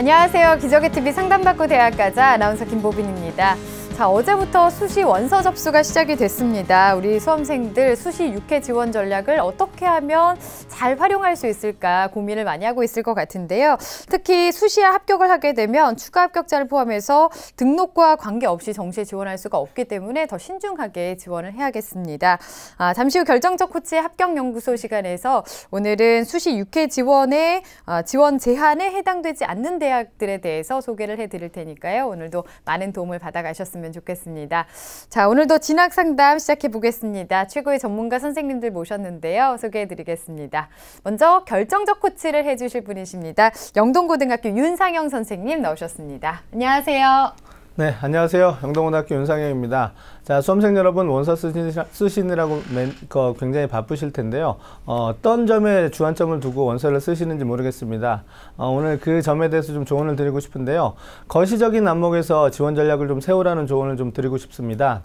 안녕하세요. 기적의 TV 상담받고 대학 가자 아나운서 김보빈입니다. 자, 어제부터 수시 원서 접수가 시작이 됐습니다. 우리 수험생들 수시 6회 지원 전략을 어떻게 하면 잘 활용할 수 있을까 고민을 많이 하고 있을 것 같은데요. 특히 수시에 합격을 하게 되면 추가 합격자를 포함해서 등록과 관계없이 정시에 지원할 수가 없기 때문에 더 신중하게 지원을 해야겠습니다. 잠시 후 결정적 코치의 합격연구소 시간에서 오늘은 수시 6회 지원의 지원 제한에 해당되지 않는 대학들에 대해서 소개를 해드릴 테니까요. 오늘도 많은 도움을 받아가셨으면 좋겠습니다. 자, 오늘도 진학 상담 시작해 보겠습니다. 최고의 전문가 선생님들 모셨는데요. 소개해 드리겠습니다. 먼저 결정적 코치를 해주실 분이십니다. 영동고등학교 윤상영 선생님 나오셨습니다. 안녕하세요. 네, 안녕하세요. 영동고등학교 윤상영입니다. 자, 수험생 여러분 원서 쓰시느라고 굉장히 바쁘실 텐데요. 어떤 점에 주안점을 두고 원서를 쓰시는지 모르겠습니다. 오늘 그 점에 대해서 좀 조언을 드리고 싶은데요. 거시적인 안목에서 지원 전략을 좀 세우라는 조언을 좀 드리고 싶습니다.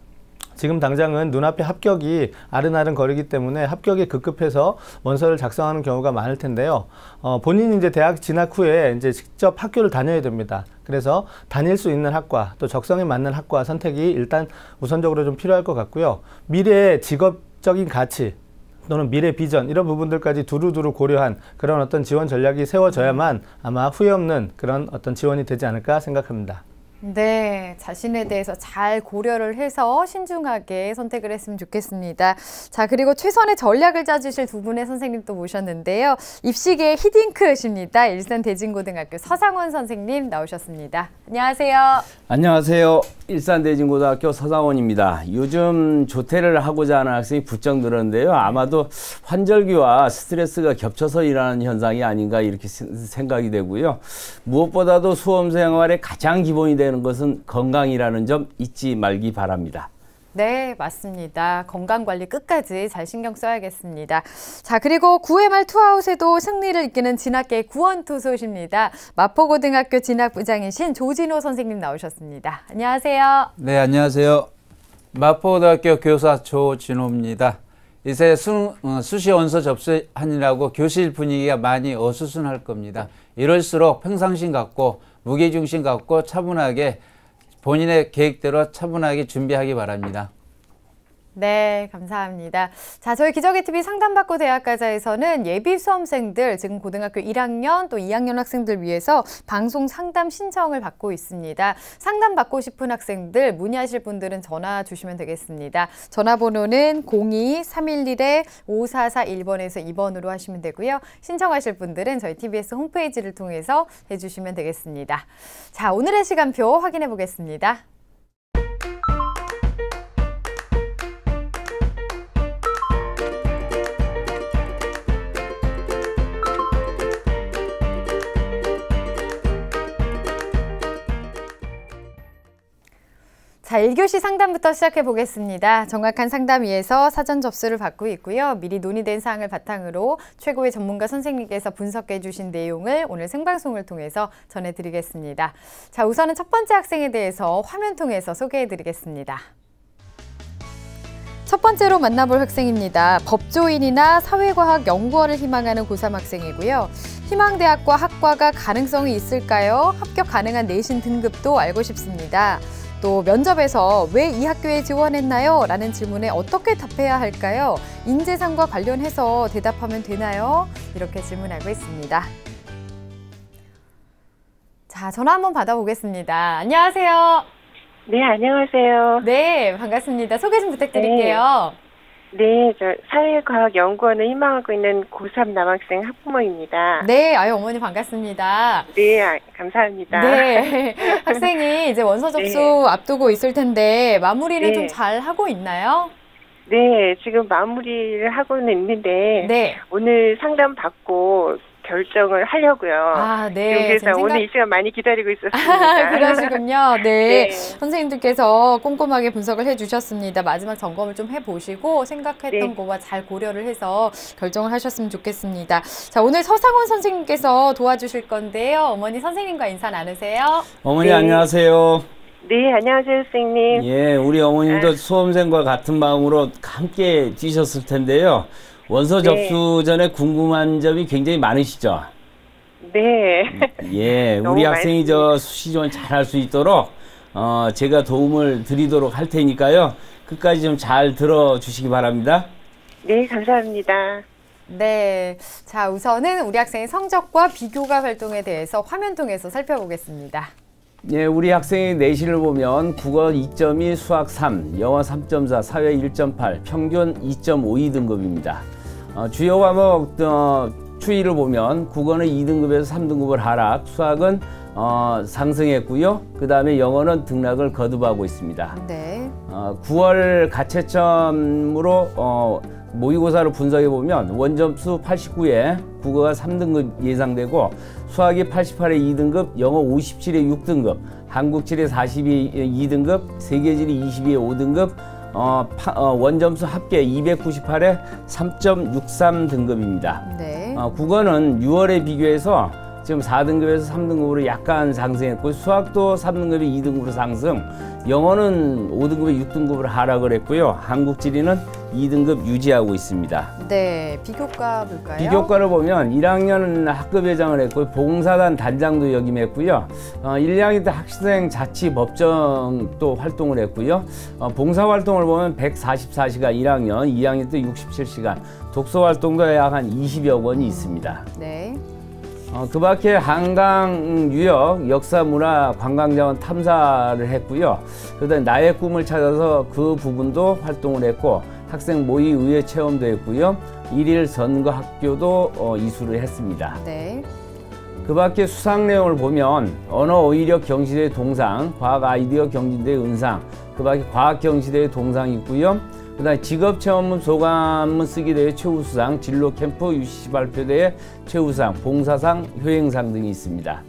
지금 당장은 눈앞에 합격이 아른아른 거리기 때문에 합격이 급급해서 원서를 작성하는 경우가 많을 텐데요. 본인이 이제 대학 진학 후에 이제 직접 학교를 다녀야 됩니다. 그래서 다닐 수 있는 학과, 또 적성에 맞는 학과 선택이 일단 우선적으로 좀 필요할 것 같고요. 미래의 직업적인 가치 또는 미래 비전 이런 부분들까지 두루두루 고려한 그런 어떤 지원 전략이 세워져야만 아마 후회 없는 그런 어떤 지원이 되지 않을까 생각합니다. 네, 자신에 대해서 잘 고려를 해서 신중하게 선택을 했으면 좋겠습니다. 자, 그리고 최선의 전략을 짜주실 두 분의 선생님 또 모셨는데요. 입시계의 히딩크십니다. 일산대진고등학교 서상원 선생님 나오셨습니다. 안녕하세요. 안녕하세요. 일산대진고등학교 서상원입니다. 요즘 조퇴를 하고자 하는 학생이 부쩍 늘었는데요. 아마도 환절기와 스트레스가 겹쳐서 일어나는 현상이 아닌가 이렇게 생각이 되고요. 무엇보다도 수험 생활의 가장 기본이 되는 것은 건강이라는 점 잊지 말기 바랍니다. 네, 맞습니다. 건강관리 끝까지 잘 신경 써야겠습니다. 자, 그리고 9회 말 투아웃에도 승리를 이끄는 진학계의 구원투수십니다. 마포고등학교 진학부장이신 조진호 선생님 나오셨습니다. 안녕하세요. 네, 안녕하세요. 마포고등학교 교사 조진호입니다. 이제 수시 원서 접수하느라고 교실 분위기가 많이 어수선할 겁니다. 이럴수록 평상심 갖고 무게중심 갖고 차분하게 본인의 계획대로 차분하게 준비하기 바랍니다. 네, 감사합니다. 자, 저희 기적의 TV 상담받고 대학가자에서는 예비 수험생들, 지금 고등학교 1학년 또 2학년 학생들 위해서 방송 상담 신청을 받고 있습니다. 상담 받고 싶은 학생들, 문의하실 분들은 전화 주시면 되겠습니다. 전화번호는 02-311-5441번에서 2번으로 하시면 되고요. 신청하실 분들은 저희 TBS 홈페이지를 통해서 해주시면 되겠습니다. 자, 오늘의 시간표 확인해 보겠습니다. 자, 1교시 상담부터 시작해 보겠습니다. 정확한 상담 위해서 사전 접수를 받고 있고요. 미리 논의된 사항을 바탕으로 최고의 전문가 선생님께서 분석해 주신 내용을 오늘 생방송을 통해서 전해드리겠습니다. 자, 우선은 첫 번째 학생에 대해서 화면 통해서 소개해 드리겠습니다. 첫 번째로 만나볼 학생입니다. 법조인이나 사회과학 연구원을 희망하는 고3 학생이고요. 희망대학과 학과가 가능성이 있을까요? 합격 가능한 내신 등급도 알고 싶습니다. 또 면접에서 왜 이 학교에 지원했나요? 라는 질문에 어떻게 답해야 할까요? 인재상과 관련해서 대답하면 되나요? 이렇게 질문하고 있습니다. 자, 전화 한번 받아보겠습니다. 안녕하세요. 네, 안녕하세요. 네, 반갑습니다. 소개 좀 부탁드릴게요. 네, 저 사회과학연구원을 희망하고 있는 고3 남학생 학부모입니다. 네, 아유 어머니 반갑습니다. 네, 감사합니다. 네, 학생이 이제 원서 접수 앞두고 있을 텐데 마무리는 좀 잘 하고 있나요? 네, 지금 마무리를 하고는 있는데 오늘 상담 받고 결정을 하려고요. 아, 네. 그래서 오늘 이 시간 많이 기다리고 있었습니다. 그러시군요. 네. 선생님들께서 꼼꼼하게 분석을 해주셨습니다. 마지막 점검을 좀 해보시고 생각했던 거와 잘 고려를 해서 결정을 하셨으면 좋겠습니다. 자, 오늘 서상원 선생님께서 도와주실 건데요. 어머니 선생님과 인사 나누세요. 어머니 안녕하세요. 네, 안녕하세요, 선생님. 예, 우리 어머님도 수험생과 같은 마음으로 함께 뛰셨을 텐데요. 원서 접수 전에 궁금한 점이 굉장히 많으시죠? 네. 예, 너무 우리 학생이 저 많습니다. 수시 지원 잘할 수 있도록 제가 도움을 드리도록 할 테니까요. 끝까지 좀 잘 들어주시기 바랍니다. 네, 감사합니다. 네. 자, 우선은 우리 학생의 성적과 비교과 활동에 대해서 화면 통해서 살펴보겠습니다. 예, 우리 학생의 내신을 보면 국어 2.2, 수학 3, 영어 3.4, 사회 1.8, 평균 2.52 등급입니다. 주요 과목 추이를 보면 국어는 2등급에서 3등급을 하락, 수학은 상승했고요. 그 다음에 영어는 등락을 거듭하고 있습니다. 네. 9월 가채점으로 모의고사를 분석해 보면 원점수 89에 국어가 3등급 예상되고 수학이 88에 2등급, 영어 57에 6등급, 한국지리 42에 2등급, 세계지리 22에 5등급, 원점수 합계 298에 3.63 등급입니다. 네. 국어는 6월에 비교해서 지금 4등급에서 3등급으로 약간 상승했고 수학도 3등급에 2등급으로 상승, 영어는 5등급에 6등급으로 하락을 했고요. 한국지리는 2등급 유지하고 있습니다. 네. 비교과 볼까요? 비교과를 보면 1학년은 학급회장을 했고 봉사단 단장도 역임했고요. 1, 2학년 때 학생 자치 법정도 활동을 했고요. 봉사활동을 보면 144시간 1학년, 2학년 때 67시간, 독서활동도 약 한 20여 권이 있습니다. 네. 그 밖에 한강, 유역, 역사, 문화, 관광자원 탐사를 했고요. 그다음에 나의 꿈을 찾아서 그 부분도 활동을 했고 학생 모의 의회 체험도 했고요. 일일 선거 학교도 이수를 했습니다. 네. 그 밖에 수상 내용을 보면 언어 어휘력 경시대 동상, 과학 아이디어 경진대 은상, 그 밖에 과학 경시대 동상이 있고요. 그 다음에 직업체험문 소감문 쓰기대회 최우수상, 진로 캠프 UCC 발표대회 최우수상, 봉사상, 효행상 등이 있습니다.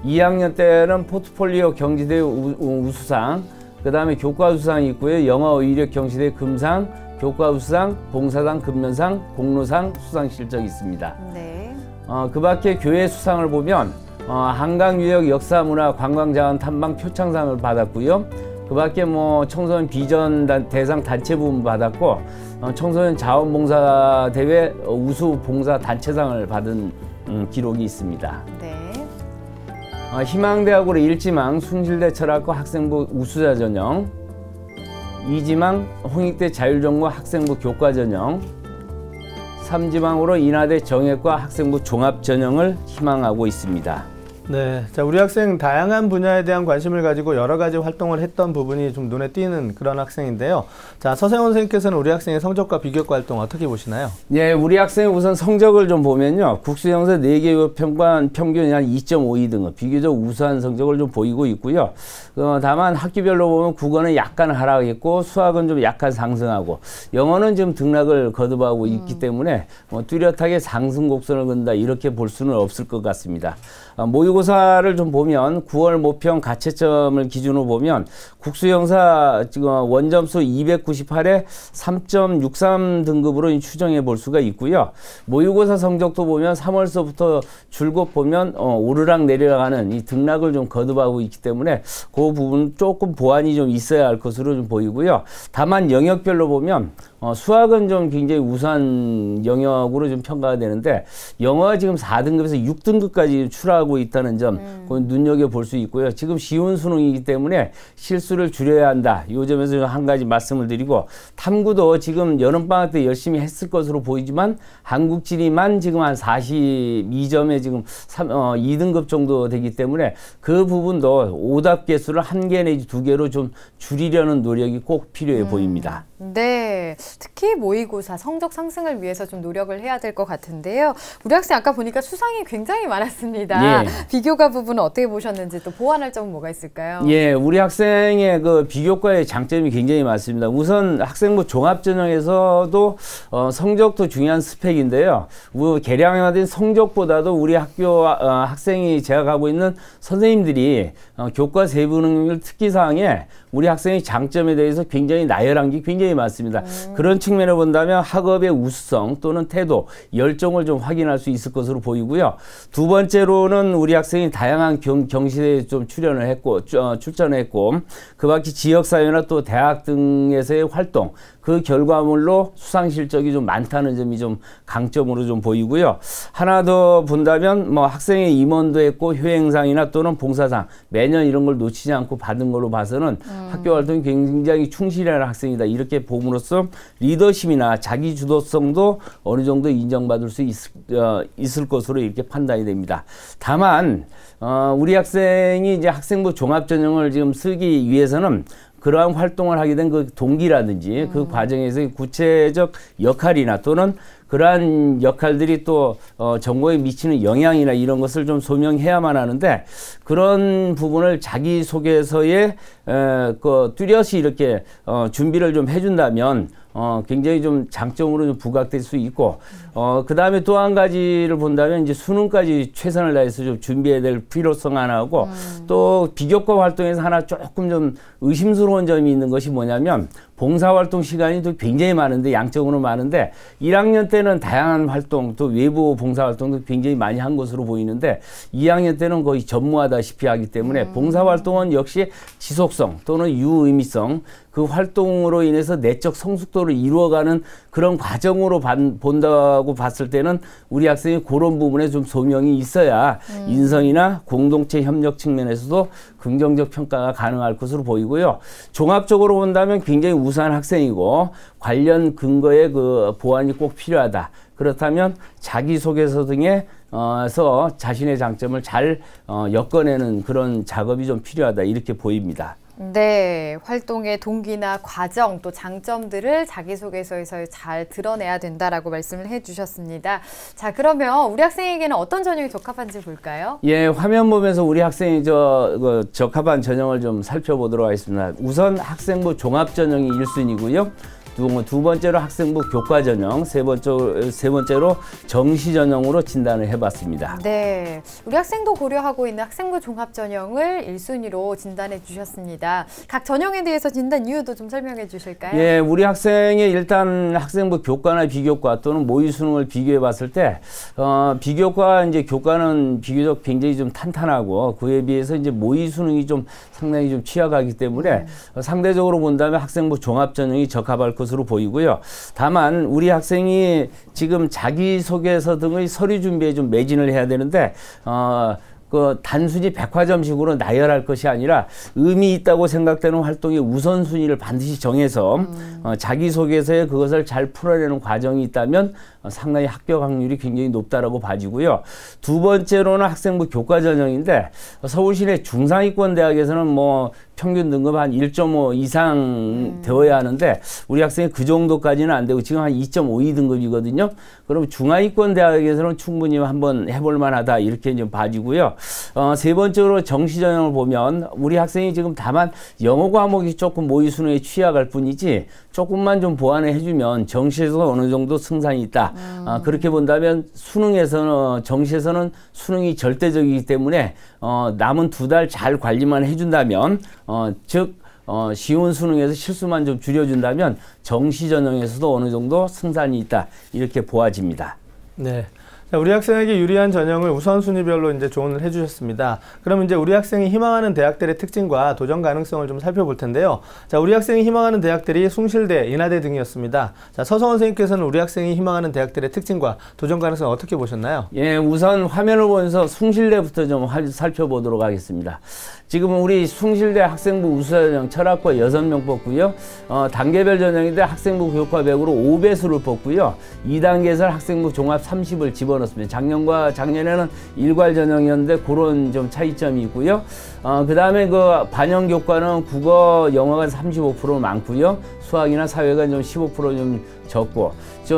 2학년 때는 포트폴리오 경시대회 우수상, 그 다음에 교과우수상이 있고요. 영어 의력 경시대회 금상, 교과우수상, 봉사상, 근면상, 공로상, 수상 실적이 있습니다. 네. 그 밖에 교회 수상을 보면 한강 유역 역사 문화 관광자원 탐방 표창상을 받았고요. 그 밖에 뭐 청소년 비전 대상 단체 부분 받았고 청소년 자원봉사 대회 우수 봉사 단체상을 받은 기록이 있습니다. 네. 희망대학으로 1지망 숭실대 철학과 학생부 우수자 전형, 2지망 홍익대 자율전공 학생부 교과 전형, 3지망으로 인하대 정예과 학생부 종합 전형을 희망하고 있습니다. 네, 자 우리 학생 다양한 분야에 대한 관심을 가지고 여러 가지 활동을 했던 부분이 좀 눈에 띄는 그런 학생인데요. 자 서생원 선생님께서는 우리 학생의 성적과 비교과 활동 어떻게 보시나요? 네, 우리 학생의 우선 성적을 좀 보면요. 국수영서 4개 평균이 한 2.52 등급, 비교적 우수한 성적을 좀 보이고 있고요. 다만 학기별로 보면 국어는 약간 하락했고 수학은 좀 약간 상승하고 영어는 좀 등락을 거듭하고 있기 때문에 뚜렷하게 상승 곡선을 그린다 이렇게 볼 수는 없을 것 같습니다. 모의고사를 좀 보면 9월 모평 가채점을 기준으로 보면 국수영사 원점수 298에 3.63 등급으로 추정해 볼 수가 있고요. 모의고사 성적도 보면 3월서부터 줄곧 보면 오르락 내리락하는 이 등락을 좀 거듭하고 있기 때문에 그 부분 조금 보완이 좀 있어야 할 것으로 좀 보이고요. 다만 영역별로 보면 수학은 좀 굉장히 우수한 영역으로 좀 평가가 되는데 영어가 지금 4등급에서 6등급까지 추락하고 있다는 점 눈여겨볼 수 있고요. 지금 쉬운 수능이기 때문에 실수를 줄여야 한다. 이 점에서 한 가지 말씀을 드리고 탐구도 지금 여름방학 때 열심히 했을 것으로 보이지만 한국지리만 지금 한 42점에 지금 2등급 정도 되기 때문에 그 부분도 오답 개수를 1개 내지 2개로 좀 줄이려는 노력이 꼭 필요해 보입니다. 네, 특히 모의고사 성적 상승을 위해서 좀 노력을 해야 될 것 같은데요. 우리 학생 아까 보니까 수상이 굉장히 많았습니다. 예. 비교과 부분은 어떻게 보셨는지 또 보완할 점은 뭐가 있을까요? 예, 우리 학생의 그 비교과의 장점이 굉장히 많습니다. 우선 학생부 종합전형에서도 성적도 중요한 스펙인데요. 개량화된 성적보다도 우리 학교 학생이 재학하고 있는 선생님들이 교과 세부 능력 특기사항에 우리 학생의 장점에 대해서 굉장히 나열한 게 굉장히 많습니다. 그런 측면을 본다면 학업의 우수성 또는 태도, 열정을 좀 확인할 수 있을 것으로 보이고요. 두 번째로는 우리 학생이 다양한 경시대에 좀 출전을 했고, 그 밖에 지역사회나 또 대학 등에서의 활동, 그 결과물로 수상 실적이 좀 많다는 점이 좀 강점으로 좀 보이고요. 하나 더 본다면 뭐 학생의 임원도 했고 효행상이나 또는 봉사상 매년 이런 걸 놓치지 않고 받은 걸로 봐서는 학교 활동이 굉장히 충실한 학생이다. 이렇게 봄으로써 리더십이나 자기 주도성도 어느 정도 인정받을 수 있을 것으로 이렇게 판단이 됩니다. 다만 우리 학생이 이제 학생부 종합전형을 지금 쓰기 위해서는 그러한 활동을 하게 된 그 동기라든지 그 과정에서 구체적 역할이나 또는 그러한 역할들이 또 전공에 미치는 영향이나 이런 것을 좀 소명해야만 하는데 그런 부분을 자기소개서에 뚜렷이 이렇게 준비를 좀 해준다면 굉장히 좀 장점으로 좀 부각될 수 있고 그 다음에 또 한 가지를 본다면 이제 수능까지 최선을 다해서 좀 준비해야 될 필요성 하나하고 또 비교과 활동에서 하나 조금 좀 의심스러운 점이 있는 것이 뭐냐면 봉사활동 시간이 또 굉장히 많은데 양적으로 많은데 1학년 때는 다양한 활동 또 외부 봉사활동도 굉장히 많이 한 것으로 보이는데 2학년 때는 거의 전무하다시피 하기 때문에 봉사활동은 역시 지속성 또는 유의미성 그 활동으로 인해서 내적 성숙도를 이루어가는 그런 과정으로 본다고 봤을 때는 우리 학생이 그런 부분에 좀 소명이 있어야 인성이나 공동체 협력 측면에서도 긍정적 평가가 가능할 것으로 보이고요. 종합적으로 본다면 굉장히 우수한 학생이고 관련 근거의 그 보완이 꼭 필요하다. 그렇다면 자기소개서 등에서 자신의 장점을 잘 엮어내는 그런 작업이 좀 필요하다. 이렇게 보입니다. 네, 활동의 동기나 과정 또 장점들을 자기소개서에서 잘 드러내야 된다라고 말씀을 해주셨습니다. 자, 그러면 우리 학생에게는 어떤 전형이 적합한지 볼까요? 예, 화면 보면서 우리 학생이 적합한 전형을 좀 살펴보도록 하겠습니다. 우선 학생부 종합 전형이 1순위고요. 두 번째로 학생부 교과 전형, 세 번째로 정시 전형으로 진단을 해봤습니다. 네, 우리 학생도 고려하고 있는 학생부 종합 전형을 1순위로 진단해 주셨습니다. 각 전형에 대해서 진단 이유도 좀 설명해 주실까요? 예, 우리 학생이 일단 학생부 교과나 비교과 또는 모의 수능을 비교해 봤을 때 비교과 이제 교과는 비교적 굉장히 좀 탄탄하고 그에 비해서 이제 모의 수능이 좀 상당히 좀 취약하기 때문에 상대적으로 본다면 학생부 종합 전형이 적합할 것으로 보이고요. 다만 우리 학생이 지금 자기소개서 등의 서류 준비에 좀 매진을 해야 되는데 단순히 백화점식으로 나열할 것이 아니라 의미 있다고 생각되는 활동의 우선순위를 반드시 정해서 자기소개서에 그것을 잘 풀어내는 과정이 있다면 상당히 합격 확률이 굉장히 높다라고 봐지고요. 두 번째로는 학생부 교과 전형인데 서울시내 중상위권 대학에서는 뭐 평균 등급 한 1.5 이상 되어야 하는데 우리 학생이 그 정도까지는 안 되고 지금 한 2.52 등급이거든요. 그럼 중하위권 대학에서는 충분히 한번 해볼 만하다 이렇게 좀 봐지고요. 세 번째로 정시 전형을 보면 우리 학생이 지금 다만 영어 과목이 조금 모의 수능에 취약할 뿐이지 조금만 좀 보완을 해주면 정시에서 어느 정도 승산이 있다. 그렇게 본다면 수능에서는 정시에서는 수능이 절대적이기 때문에 남은 2달 잘 관리만 해준다면 쉬운 수능에서 실수만 좀 줄여준다면 정시 전형에서도 어느 정도 승산이 있다 이렇게 보아집니다. 네. 자, 우리 학생에게 유리한 전형을 우선순위별로 이제 조언을 해주셨습니다. 그럼 이제 우리 학생이 희망하는 대학들의 특징과 도전 가능성을 좀 살펴볼 텐데요. 자, 우리 학생이 희망하는 대학들이 숭실대, 인하대 등이었습니다. 자, 서성원 선생님께서는 우리 학생이 희망하는 대학들의 특징과 도전 가능성을 어떻게 보셨나요? 예, 우선 화면을 보면서 숭실대부터 좀 살펴보도록 하겠습니다. 지금 우리 숭실대 학생부 우수전형 철학과 6명 뽑고요. 단계별 전형인데 학생부 교과 100으로 5배수를 뽑고요. 2단계에서 학생부 종합 30을 집어넣습니다. 작년에는 일괄 전형이었는데 그런 좀 차이점이 있고요. 그 다음에 그 반영 교과는 국어, 영어가 35% 많고요. 수학이나 사회가 좀 15% 좀 적고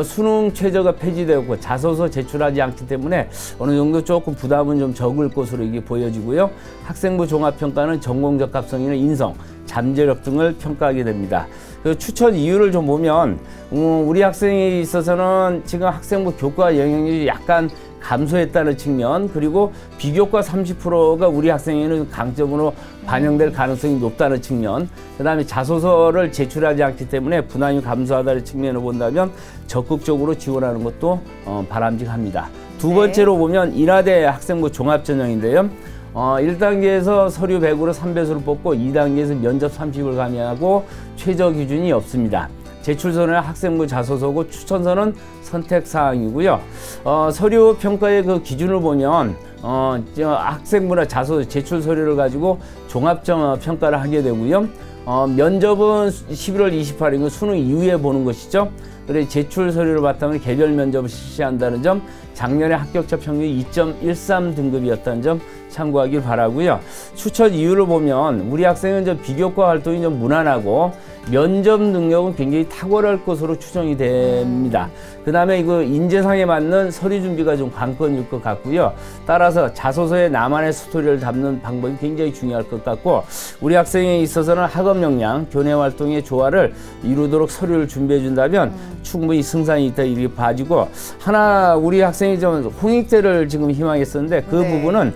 수능 최저가 폐지되었고 자소서 제출하지 않기 때문에 어느 정도 조금 부담은 좀 적을 것으로 이게 보여지고요. 학생부 종합평가는 전공 적합성이나 인성, 잠재력 등을 평가하게 됩니다. 그 추천 이유를 좀 보면 우리 학생에 있어서는 지금 학생부 교과 영향력이 약간 감소했다는 측면, 그리고 비교과 30%가 우리 학생에는 강점으로 반영될 가능성이 높다는 측면, 그 다음에 자소서를 제출하지 않기 때문에 부담이 감소하다는 측면을 본다면 적극적으로 지원하는 것도 바람직합니다. 두 번째로 보면 인하대 학생부 종합전형인데요. 1단계에서 서류 100으로 3배수를 뽑고 2단계에서 면접 30을 가미하고 최저 기준이 없습니다. 제출서는 학생부 자소서고 추천서는 선택사항이고요. 서류 평가의 그 기준을 보면 학생부나 자소서 제출 서류를 가지고 종합 평가를 하게 되고요. 면접은 11월 28일 수능 이후에 보는 것이죠. 그래서 제출 서류를 바탕으로 개별 면접을 실시한다는 점, 작년에 합격자 평균이 2.13 등급이었다는 점 참고하길 바라고요. 추천 이유를 보면 우리 학생은 좀 비교과 활동이 좀 무난하고 면접 능력은 굉장히 탁월할 것으로 추정이 됩니다. 그 다음에 이거 인재상에 맞는 서류 준비가 좀 관건일 것 같고요. 따라서 자소서에 나만의 스토리를 담는 방법이 굉장히 중요할 것 같고, 우리 학생에 있어서는 학업 역량, 교내 활동의 조화를 이루도록 서류를 준비해 준다면 충분히 승산이 있다 이렇게 봐지고, 하나 우리 학생이 좀 홍익대를 지금 희망했었는데 그 부분은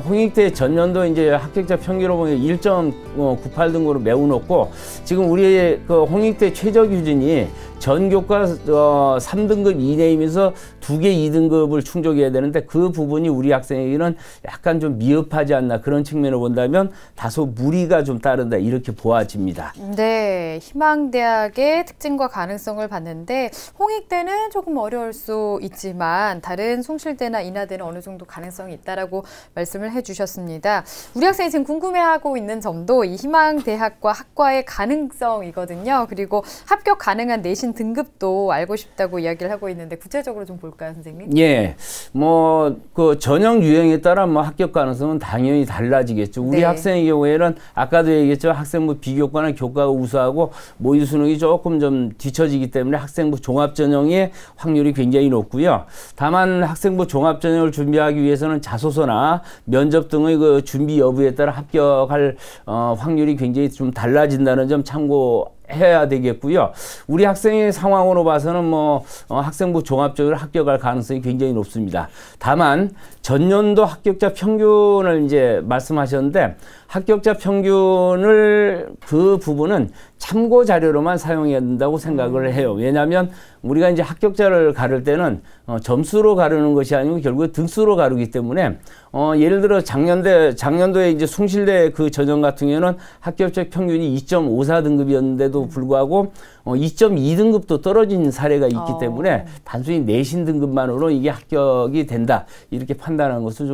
홍익대 전년도 이제 합격자 평균으로 보면 1.98 등급으로 매우 높고, 지금 우리의 그 홍익대 최저 기준이 전교과 3등급 이내이면서 2개 2등급을 충족해야 되는데 그 부분이 우리 학생에게는 약간 좀 미흡하지 않나, 그런 측면을 본다면 다소 무리가 좀 따른다 이렇게 보아집니다. 네, 희망대학의 특징과 가능성을 봤는데 홍익대는 조금 어려울 수 있지만 다른 숭실대나 인하대는 어느 정도 가능성이 있다라고 말씀을 해주셨습니다. 우리 학생이 지금 궁금해하고 있는 점도 이 희망대학과 학과의 가능성이거든요. 그리고 합격 가능한 내신 등급도 알고 싶다고 이야기를 하고 있는데 구체적으로 좀 볼까요, 선생님? 예, 그 전형 유형에 따라 합격 가능성은 당연히 달라지겠죠. 우리 학생의 경우에는 아까도 얘기했죠. 학생부 비교과나 교과가 우수하고 모의 수능이 조금 좀 뒤처지기 때문에 학생부 종합 전형의 확률이 굉장히 높고요. 다만 학생부 종합 전형을 준비하기 위해서는 자소서나 면접 등의 그 준비 여부에 따라 합격할 확률이 굉장히 좀 달라진다는 점 참고해야 되겠고요. 우리 학생의 상황으로 봐서는 학생부 종합적으로 합격할 가능성이 굉장히 높습니다. 다만 전년도 합격자 평균을 이제 말씀하셨는데, 합격자 평균을 그 부분은 참고 자료로만 사용해야 된다고 생각을 해요. 왜냐하면 우리가 이제 합격자를 가를 때는 점수로 가르는 것이 아니고 결국 등수로 가르기 때문에 예를 들어 작년도에 이제 숭실대 그 전형 같은 경우는 합격자 평균이 2.54 등급이었는데도 불구하고 2.2등급도 떨어진 사례가 있기 때문에 단순히 내신 등급만으로 이게 합격이 된다 이렇게 판단하는 것을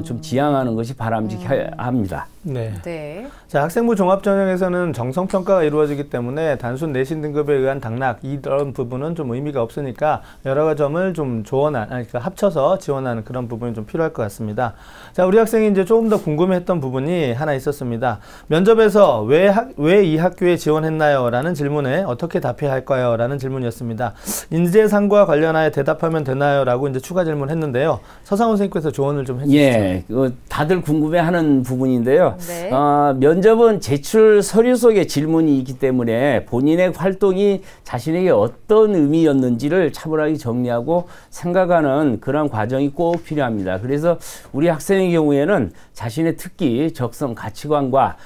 좀 지양하는 것이 바람직합니다. 네. 네. 자, 학생부 종합전형에서는 정성평가가 이루어지기 때문에 단순 내신 등급에 의한 당락 이런 부분은 좀 의미가 없으니까 여러 가지 점을 좀 그러니까 합쳐서 지원하는 그런 부분이 좀 필요할 것 같습니다. 자, 우리 학생이 이제 조금 더 궁금했던 부분이 하나 있었습니다. 면접에서 왜 이 학교에 지원했나요? 라는 질문에 어떻게 답해야 할까요? 라는 질문이었습니다. 인재상과 관련하여 대답하면 되나요? 라고 이제 추가 질문했는데요. 서상훈 선생님께서 조언을 좀 해주시죠. 예, 다들 궁금해하는 부분인데요. 네. 면접은 제출 서류 속에 질문이 있기 때문에 본인의 활동이 자신에게 어떤 의미였는지를 차분하게 정리하고 생각하는 그런 과정이 꼭 필요합니다. 그래서 우리 학생의 경우에는 자신의 특기, 적성, 가치관과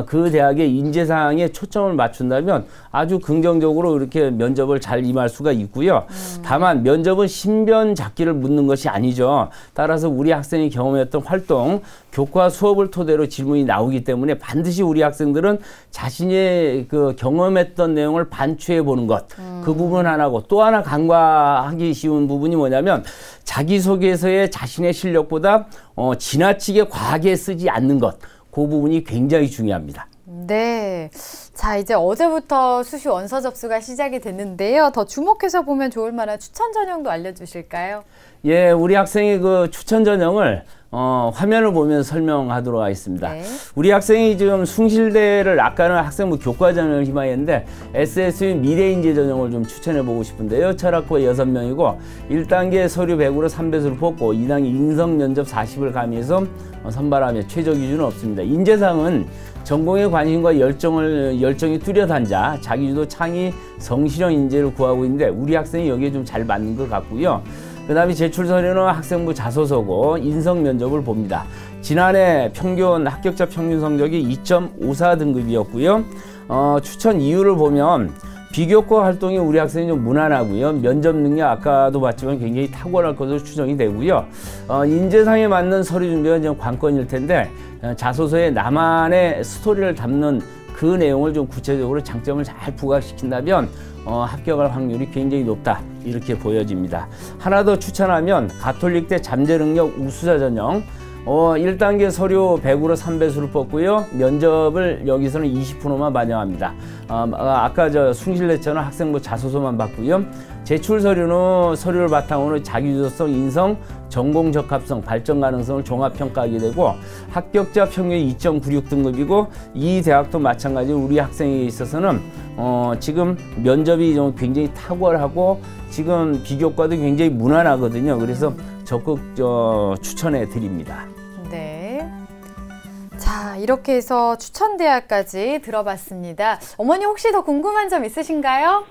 그 대학의 인재사항에 초점을 맞춘다면 아주 긍정적으로 이렇게 면접을 잘 임할 수가 있고요. 다만 면접은 신변잡기를 묻는 것이 아니죠. 따라서 우리 학생이 경험했던 활동, 교과 수업을 토대로 질문이 나오기 때문에 반드시 우리 학생들은 자신의 그 경험했던 내용을 반추해 보는 것, 그 부분 하나고, 또 하나 간과하기 쉬운 부분이 뭐냐면 자기소개서에 자신의 실력보다 지나치게 과하게 쓰지 않는 것, 그 부분이 굉장히 중요합니다. 네. 자, 이제 어제부터 수시 원서 접수가 시작이 됐는데요. 더 주목해서 보면 좋을 만한 추천 전형도 알려주실까요? 예, 우리 학생의 그 추천 전형을 화면을 보면 설명하도록 하겠습니다. 네. 우리 학생이 지금 숭실대를 아까는 학생부 교과 전형을 희망했는데 SSU 미래인재 전형을 좀 추천해 보고 싶은데요. 철학과 6명이고 1단계 서류 100으로 3배수를 뽑고 2단계 인성 면접 40을 가미해서 선발하며 최저 기준은 없습니다. 인재상은 전공에 관심과 열정이 뚜렷한 자, 자기주도 창의 성실형 인재를 구하고 있는데 우리 학생이 여기에 좀 잘 맞는 것 같고요. 그 다음에 제출 서류는 학생부 자소서고 인성 면접을 봅니다. 지난해 합격자 평균 성적이 2.54 등급이었고요. 추천 이유를 보면 비교과 활동이 우리 학생이 좀 무난하고요. 면접 능력 아까도 봤지만 굉장히 탁월할 것으로 추정이 되고요. 인재상에 맞는 서류 준비가 좀 관건일 텐데 자소서에 나만의 스토리를 담는 그 내용을 좀 구체적으로 장점을 잘 부각시킨다면 합격할 확률이 굉장히 높다 이렇게 보여집니다. 하나 더 추천하면 가톨릭대 잠재능력 우수자 전형 1단계 서류 100으로 3배수를 뽑고요. 면접을 여기서는 20%만 반영합니다. 아까 저 숭실대처는 학생부 자소서만 받고요. 제출 서류는 서류를 바탕으로 자기주도성, 인성, 전공 적합성, 발전 가능성을 종합평가하게 되고 합격자 평균 2.96 등급이고 이 대학도 마찬가지로 우리 학생에 있어서는 지금 면접이 좀 굉장히 탁월하고 지금 비교과도 굉장히 무난하거든요. 그래서 적극 추천해 드립니다. 네. 자, 이렇게 해서 추천 대학까지 들어봤습니다. 어머니 혹시 더 궁금한 점 있으신가요?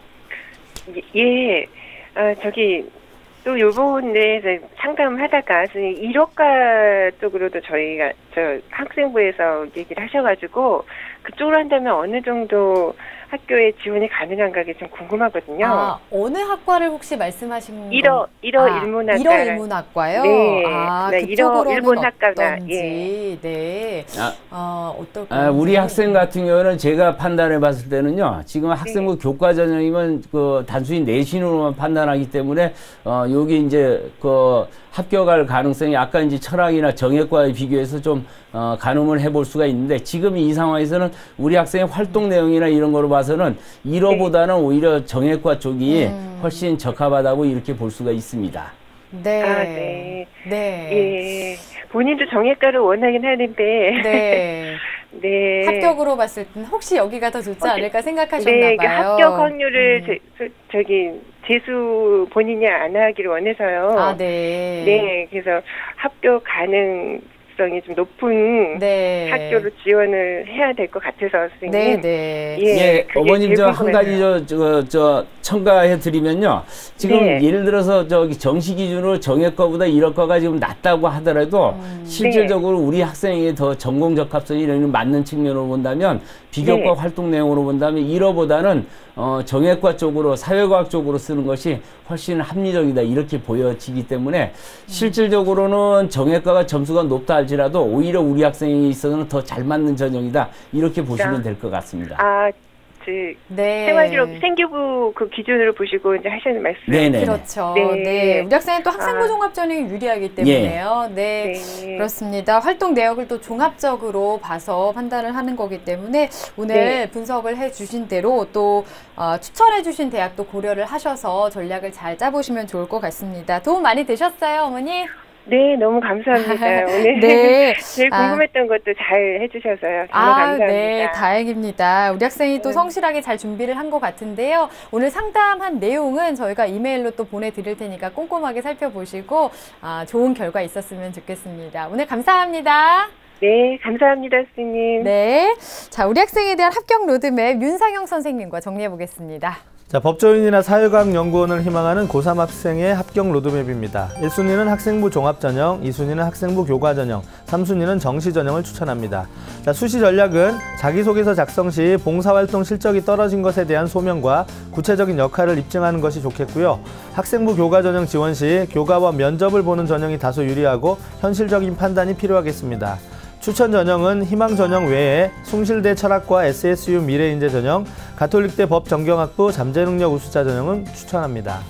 예. 저기 또 요번에 상담하다가 1호과 쪽으로도 저희가 학생부에서 얘기를 하셔가지고 그쪽으로 한다면 어느 정도 학교에 지원이 가능한가 게 좀 궁금하거든요. 아, 어느 학과를 혹시 말씀하신 1호 일문학과. 1호 일문학과요? 네. 아, 네, 그쪽으로는 1호 일문학과나, 어떤지. 네. 어떨까요? 우리 학생 같은 경우는 제가 판단해 봤을 때는요. 지금 학생부 교과 전형이면 단순히 내신으로만 판단하기 때문에 여기 이제 합격할 가능성이 아까 이제 철학이나 정예과에 비교해서 좀 가늠을 해볼 수가 있는데 지금 이 상황에서는 우리 학생의 활동 내용이나 이런 거로 봐서는 1호보다는 오히려 정예과 쪽이 훨씬 적합하다고 이렇게 볼 수가 있습니다. 네. 네. 네. 예. 본인도 정예과를 원하긴 하는데. 네. 네. 합격으로 봤을 때는 혹시 여기가 더 좋지 않을까 생각하셨나 네, 봐요. 합격 확률을 재수 본인이 안 하기를 원해서요. 아, 네. 네, 그래서 합격 가능성이 좀 높은 네. 학교로 지원을 해야 될 것 같아서 선생님. 네, 네. 예, 그게 어머님 제일 한 가지 첨가해 드리면요. 지금 네. 예를 들어서 정시 기준으로 정예과보다 1호과가 지금 낮다고 하더라도 실질적으로 우리 학생에게 더 전공 적합성이 이런 맞는 측면으로 본다면 비교과 네. 활동 내용으로 본다면 1호보다는 정예과 쪽으로 사회과학 쪽으로 쓰는 것이 훨씬 합리적이다 이렇게 보여지기 때문에 실질적으로는 정예과가 점수가 높다 할지라도 오히려 우리 학생에 있어서는 더 잘 맞는 전형이다 이렇게 보시면 될 것 같습니다. 네. 생활기록 생교부 그 기준으로 보시고 이제 하시는 말씀. 네네. 그렇죠. 네. 네. 우리 학생은 또 학생부 종합 전형이 유리하기 때문에요. 네. 네. 그렇습니다. 활동 내역을 또 종합적으로 봐서 판단을 하는 거기 때문에 오늘 네. 분석을 해 주신 대로 또 추천해 주신 대학도 고려를 하셔서 전략을 잘 짜보시면 좋을 것 같습니다. 도움 많이 되셨어요, 어머니? 네, 너무 감사합니다. 오늘 네. 제일 궁금했던 것도 잘 해주셔서요. 정말 감사합니다. 네, 다행입니다. 우리 학생이 또 네. 성실하게 잘 준비를 한 것 같은데요. 오늘 상담한 내용은 저희가 이메일로 또 보내드릴 테니까 꼼꼼하게 살펴보시고 좋은 결과 있었으면 좋겠습니다. 오늘 감사합니다. 네, 감사합니다, 선생님. 네, 자 우리 학생에 대한 합격 로드맵 윤상영 선생님과 정리해 보겠습니다. 자, 법조인이나 사회과학 연구원을 희망하는 고3 학생의 합격 로드맵입니다. 1순위는 학생부 종합전형, 2순위는 학생부 교과전형, 3순위는 정시전형을 추천합니다. 자, 수시 전략은 자기소개서 작성 시 봉사활동 실적이 떨어진 것에 대한 소명과 구체적인 역할을 입증하는 것이 좋겠고요. 학생부 교과전형 지원 시 교과와 면접을 보는 전형이 다소 유리하고 현실적인 판단이 필요하겠습니다. 추천 전형은 희망 전형 외에 숭실대 철학과 SSU 미래인재 전형, 가톨릭대 법정경학부 잠재능력 우수자 전형은 추천합니다.